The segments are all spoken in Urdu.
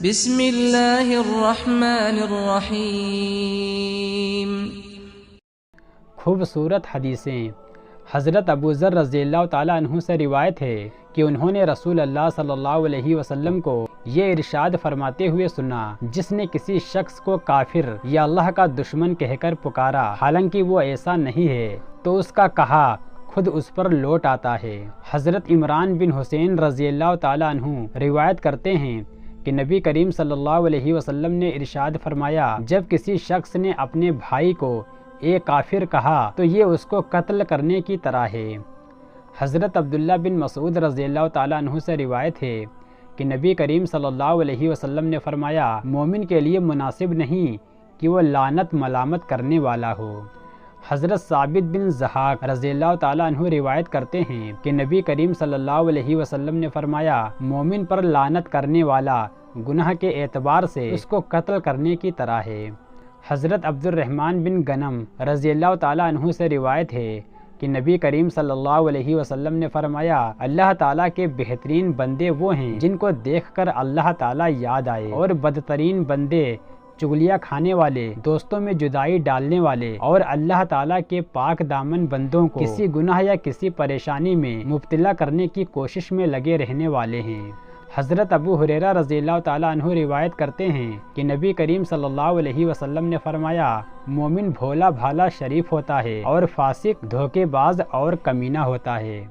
بسم اللہ الرحمن الرحیم۔ خوبصورت حدیثیں۔ حضرت ابو ذر رضی اللہ تعالیٰ عنہ سے روایت ہے کہ انہوں نے رسول اللہ صلی اللہ علیہ وسلم کو یہ ارشاد فرماتے ہوئے سنا، جس نے کسی شخص کو کافر یا اللہ کا دشمن کہہ کر پکارا حالانکہ وہ ایسا نہیں ہے تو اس کا کہا خود اس پر لوٹ آتا ہے۔ حضرت عمران بن حسین رضی اللہ تعالیٰ عنہ روایت کرتے ہیں کہ نبی کریم صلی اللہ علیہ وسلم نے ارشاد فرمایا، جب کسی شخص نے اپنے بھائی کو اے کافر کہا تو یہ اس کو قتل کرنے کی طرح ہے۔ حضرت عبداللہ بن مسعود رضی اللہ تعالیٰ عنہ سے روایت ہے کہ نبی کریم صلی اللہ علیہ وسلم نے فرمایا، مومن کے لیے مناسب نہیں کہ وہ لعنت ملامت کرنے والا ہو۔ حضرت ثابت بن ضحاک رضی اللہ تعالیٰ عنہ روایت کرتے ہیں کہ نبی کریم صلی اللہ علیہ وسلم نے فرمایا، مومن پر لعنت کرنے والا گناہ کے اعتبار سے اس کو قتل کرنے کی طرح ہے۔ حضرت عبد الرحمن بن غنم رضی اللہ تعالیٰ عنہ سے روایت ہے کہ نبی کریم صلی اللہ علیہ وسلم نے فرمایا، اللہ تعالیٰ کے بہترین بندے وہ ہیں جن کو دیکھ کر اللہ تعالیٰ یاد آئے، اور بدترین بندے چغلیاں کھانے والے، دوستوں میں جدائی ڈالنے والے اور اللہ تعالیٰ کے پاک دامن بندوں کو کسی گناہ یا کسی پریشانی میں مبتلا کرنے کی کوشش میں لگے رہنے والے ہیں۔ حضرت ابو ہریرہ رضی اللہ تعالیٰ عنہ روایت کرتے ہیں کہ نبی کریم صلی اللہ علیہ وسلم نے فرمایا، مومن بھولا بھالا شریف ہوتا ہے اور فاسق دھوکے باز اور کمینہ ہوتا ہے۔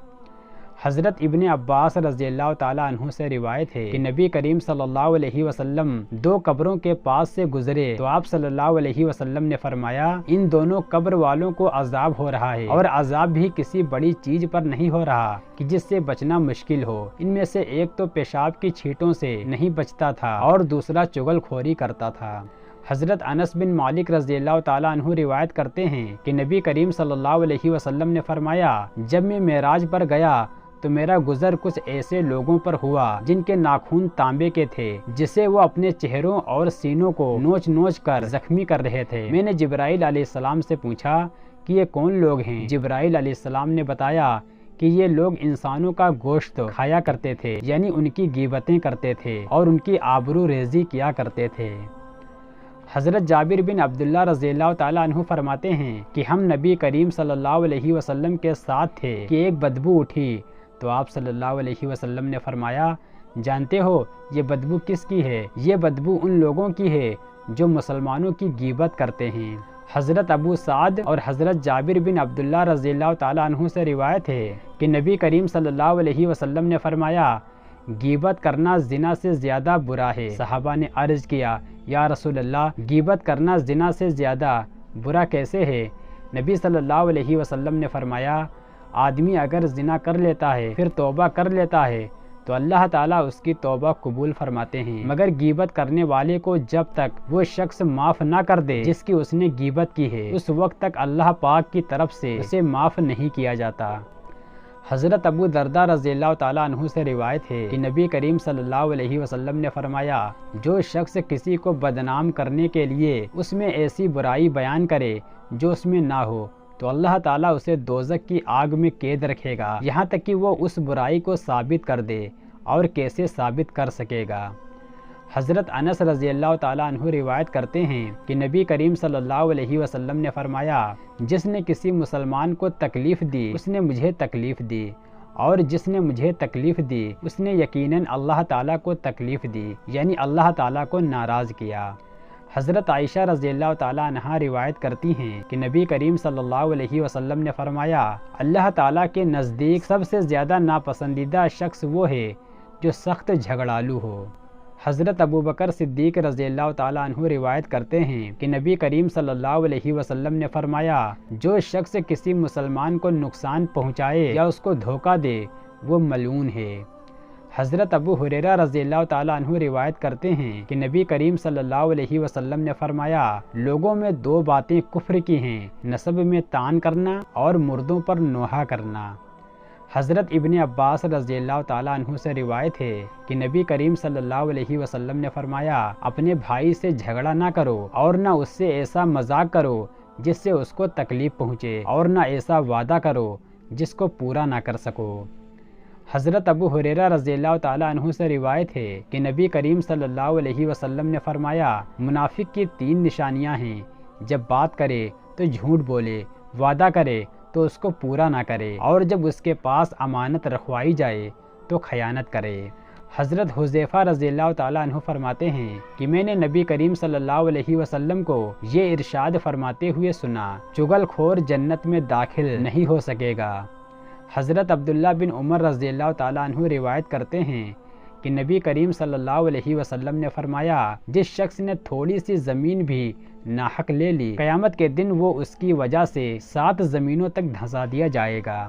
حضرت ابن عباس رضی اللہ تعالیٰ عنہ سے روایت ہے کہ نبی کریم صلی اللہ علیہ وسلم دو قبروں کے پاس سے گزرے تو آپ صلی اللہ علیہ وسلم نے فرمایا، ان دونوں قبر والوں کو عذاب ہو رہا ہے، اور عذاب بھی کسی بڑی چیز پر نہیں ہو رہا کہ جس سے بچنا مشکل ہو۔ ان میں سے ایک تو پیشاب کی چھینٹوں سے نہیں بچتا تھا اور دوسرا چغل خوری کرتا تھا۔ حضرت انس بن مالک رضی اللہ تعالیٰ عنہ روایت کرتے ہیں کہ نبی کریم صلی اللہ علیہ وسلم نے فرمایا، جب میں معراج پر گیا تو میرا گزر کچھ ایسے لوگوں پر ہوا جن کے ناخن تانبے کے تھے، جسے وہ اپنے چہروں اور سینوں کو نوچ نوچ کر زخمی کر رہے تھے۔ میں نے جبرائیل علیہ السلام سے پوچھا کہ یہ کون لوگ ہیں؟ جبرائیل علیہ السلام نے بتایا کہ یہ لوگ انسانوں کا گوشت کھایا کرتے تھے، یعنی ان کی غیبتیں کرتے تھے اور ان کی آبرو ریزی کیا کرتے تھے۔ حضرت جابر بن عبداللہ رضی اللہ تعالیٰ عنہ فرماتے ہیں کہ ہم نبی کریم صلی اللہ علیہ وسلم کے ساتھ تھے کہ ایک بدبو اٹھی تو آپ صلی اللہ علیہ وسلم نے فرمایا، جانتے ہو یہ بدبو کس کی ہے؟ یہ بدبو ان لوگوں کی ہے جو مسلمانوں کی غیبت کرتے ہیں۔ حضرت ابو سعد اور حضرت جابر بن عبداللہ رضی اللہ تعالیٰ عنہ سے روایت ہے کہ نبی کریم صلی اللہ علیہ وسلم نے فرمایا، غیبت کرنا زنا سے زیادہ برا ہے۔ صحابہ نے عرض کیا، یا رسول اللہ، غیبت کرنا زنا سے زیادہ برا کیسے ہے؟ نبی صلی اللہ علیہ وسلم نے فرمایا، آدمی اگر زنا کر لیتا ہے پھر توبہ کر لیتا ہے تو اللہ تعالیٰ اس کی توبہ قبول فرماتے ہیں، مگر غیبت کرنے والے کو جب تک وہ شخص معاف نہ کر دے جس کی اس نے غیبت کی ہے، اس وقت تک اللہ پاک کی طرف سے اسے معاف نہیں کیا جاتا۔ حضرت ابو درداء رضی اللہ تعالیٰ عنہ سے روایت ہے کہ نبی کریم صلی اللہ علیہ وسلم نے فرمایا، جو شخص کسی کو بدنام کرنے کے لیے اس میں ایسی برائی بیان کرے جو اس میں نہ ہو تو اللہ تعالیٰ اسے دوزخ کی آگ میں قید رکھے گا یہاں تک کہ وہ اس برائی کو ثابت کر دے، اور کیسے ثابت کر سکے گا؟ حضرت انس رضی اللہ تعالیٰ عنہ روایت کرتے ہیں کہ نبی کریم صلی اللہ علیہ وسلم نے فرمایا، جس نے کسی مسلمان کو تکلیف دی اس نے مجھے تکلیف دی، اور جس نے مجھے تکلیف دی اس نے یقیناً اللہ تعالیٰ کو تکلیف دی، یعنی اللہ تعالیٰ کو ناراض کیا۔ حضرت عائشہ رضی اللہ تعالیٰ عنہا روایت کرتی ہیں کہ نبی کریم صلی اللہ علیہ وسلم نے فرمایا، اللہ تعالیٰ کے نزدیک سب سے زیادہ ناپسندیدہ شخص وہ ہے جو سخت جھگڑالو ہو۔ حضرت ابوبکر صدیق رضی اللہ تعالیٰ عنہ روایت کرتے ہیں کہ نبی کریم صلی اللہ علیہ وسلم نے فرمایا، جو شخص کسی مسلمان کو نقصان پہنچائے یا اس کو دھوکہ دے وہ ملعون ہے۔ حضرت ابو ہریرہ رضی اللہ تعالیٰ عنہ روایت کرتے ہیں کہ نبی کریم صلی اللہ علیہ وسلم نے فرمایا، لوگوں میں دو باتیں کفر کی ہیں، نسب میں طعن کرنا اور مردوں پر نوحہ کرنا۔ حضرت ابن عباس رضی اللہ تعالیٰ عنہ سے روایت ہے کہ نبی کریم صلی اللہ علیہ وسلم نے فرمایا، اپنے بھائی سے جھگڑا نہ کرو اور نہ اس سے ایسا مذاق کرو جس سے اس کو تکلیف پہنچے، اور نہ ایسا وعدہ کرو جس کو پورا نہ کر سکو۔ حضرت ابو ہریرہ رضی اللہ تعالیٰ عنہ سے روایت ہے کہ نبی کریم صلی اللہ علیہ وسلم نے فرمایا، منافق کی 3 نشانیاں ہیں، جب بات کرے تو جھوٹ بولے، وعدہ کرے تو اس کو پورا نہ کرے، اور جب اس کے پاس امانت رکھوائی جائے تو خیانت کرے۔ حضرت حذیفہ رضی اللہ تعالیٰ عنہ فرماتے ہیں کہ میں نے نبی کریم صلی اللہ علیہ وسلم کو یہ ارشاد فرماتے ہوئے سنا، چغل خور جنت میں داخل نہیں ہو سکے گا۔ حضرت عبداللہ بن عمر رضی اللہ تعالیٰ عنہ روایت کرتے ہیں کہ نبی کریم صلی اللہ علیہ وسلم نے فرمایا، جس شخص نے تھوڑی سی زمین بھی ناحق لے لی، قیامت کے دن وہ اس کی وجہ سے 7 زمینوں تک دھنسا دیا جائے گا۔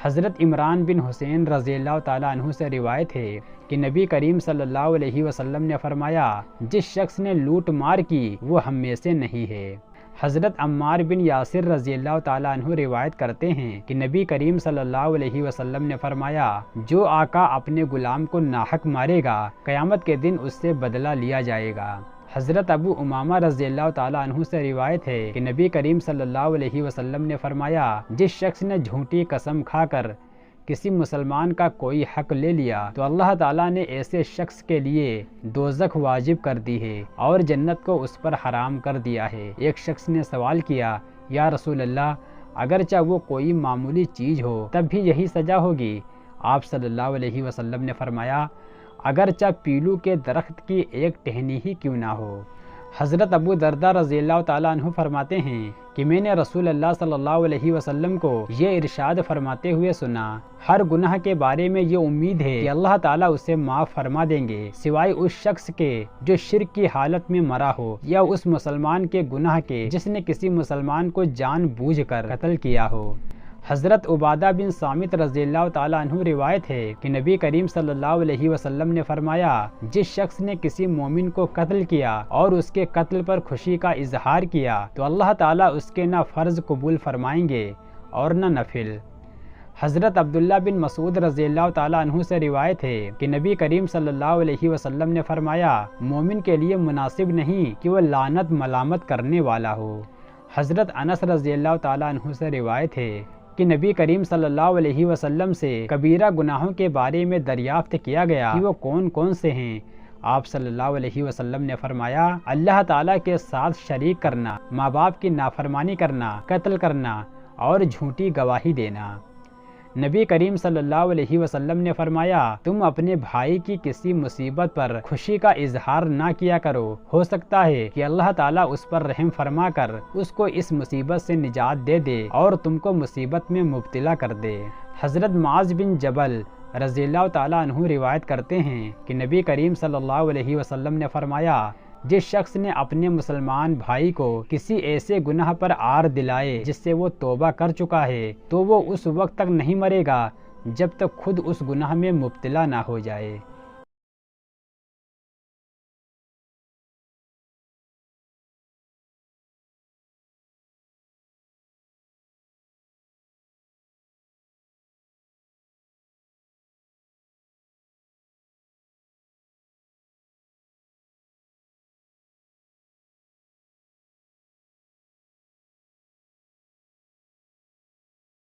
حضرت عمران بن حسین رضی اللہ تعالیٰ عنہ سے روایت ہے کہ نبی کریم صلی اللہ علیہ وسلم نے فرمایا، جس شخص نے لوٹ مار کی وہ ہم میں سے نہیں ہے۔ حضرت عمار بن یاسر رضی اللہ تعالیٰ عنہ روایت کرتے ہیں کہ نبی کریم صلی اللہ علیہ وسلم نے فرمایا، جو آقا اپنے غلام کو ناحق مارے گا، قیامت کے دن اس سے بدلہ لیا جائے گا۔ حضرت ابو امامہ رضی اللہ تعالیٰ عنہ سے روایت ہے کہ نبی کریم صلی اللہ علیہ وسلم نے فرمایا، جس شخص نے جھوٹی قسم کھا کر کسی مسلمان کا کوئی حق لے لیا تو اللہ تعالیٰ نے ایسے شخص کے لیے دوزخ واجب کر دی ہے اور جنت کو اس پر حرام کر دیا ہے۔ ایک شخص نے سوال کیا، یا رسول اللہ، اگرچہ وہ کوئی معمولی چیز ہو تب بھی یہی سزا ہوگی؟ آپ صلی اللہ علیہ وسلم نے فرمایا، اگرچہ پیلو کے درخت کی ایک ٹہنی ہی کیوں نہ ہو۔ حضرت ابو دردہ رضی اللہ تعالیٰ عنہ فرماتے ہیں کہ میں نے رسول اللہ صلی اللہ علیہ وسلم کو یہ ارشاد فرماتے ہوئے سنا، ہر گناہ کے بارے میں یہ امید ہے کہ اللہ تعالیٰ اسے معاف فرما دیں گے، سوائے اس شخص کے جو شرک کی حالت میں مرا ہو، یا اس مسلمان کے گناہ کے جس نے کسی مسلمان کو جان بوجھ کر قتل کیا ہو۔ حضرت عبادہ بن صامت رضی اللہ تعالیٰ عنہ روایت ہے کہ نبی کریم صلی اللہ علیہ وسلم نے فرمایا، جس شخص نے کسی مومن کو قتل کیا اور اس کے قتل پر خوشی کا اظہار کیا تو اللہ تعالیٰ اس کے نہ فرض قبول فرمائیں گے اور نہ نفل۔ حضرت عبداللہ بن مسعود رضی اللہ تعالیٰ عنہ سے روایت ہے کہ نبی کریم صلی اللہ علیہ وسلم نے فرمایا، مومن کے لیے مناسب نہیں کہ وہ لعنت ملامت کرنے والا ہو۔ حضرت انس رضی اللہ تعالیٰ عنہ سے روایت ہے کہ نبی کریم صلی اللہ علیہ وسلم سے کبیرہ گناہوں کے بارے میں دریافت کیا گیا کہ وہ کون کون سے ہیں۔ آپ صلی اللہ علیہ وسلم نے فرمایا، اللہ تعالیٰ کے ساتھ شریک کرنا، ماں باپ کی نافرمانی کرنا، قتل کرنا اور جھوٹی گواہی دینا۔ نبی کریم صلی اللہ علیہ وسلم نے فرمایا، تم اپنے بھائی کی کسی مصیبت پر خوشی کا اظہار نہ کیا کرو، ہو سکتا ہے کہ اللہ تعالیٰ اس پر رحم فرما کر اس کو اس مصیبت سے نجات دے دے اور تم کو مصیبت میں مبتلا کر دے۔ حضرت معاذ بن جبل رضی اللہ تعالیٰ عنہ روایت کرتے ہیں کہ نبی کریم صلی اللہ علیہ وسلم نے فرمایا، جس شخص نے اپنے مسلمان بھائی کو کسی ایسے گناہ پر عار دلائے جس سے وہ توبہ کر چکا ہے تو وہ اس وقت تک نہیں مرے گا جب تک خود اس گناہ میں مبتلا نہ ہو جائے۔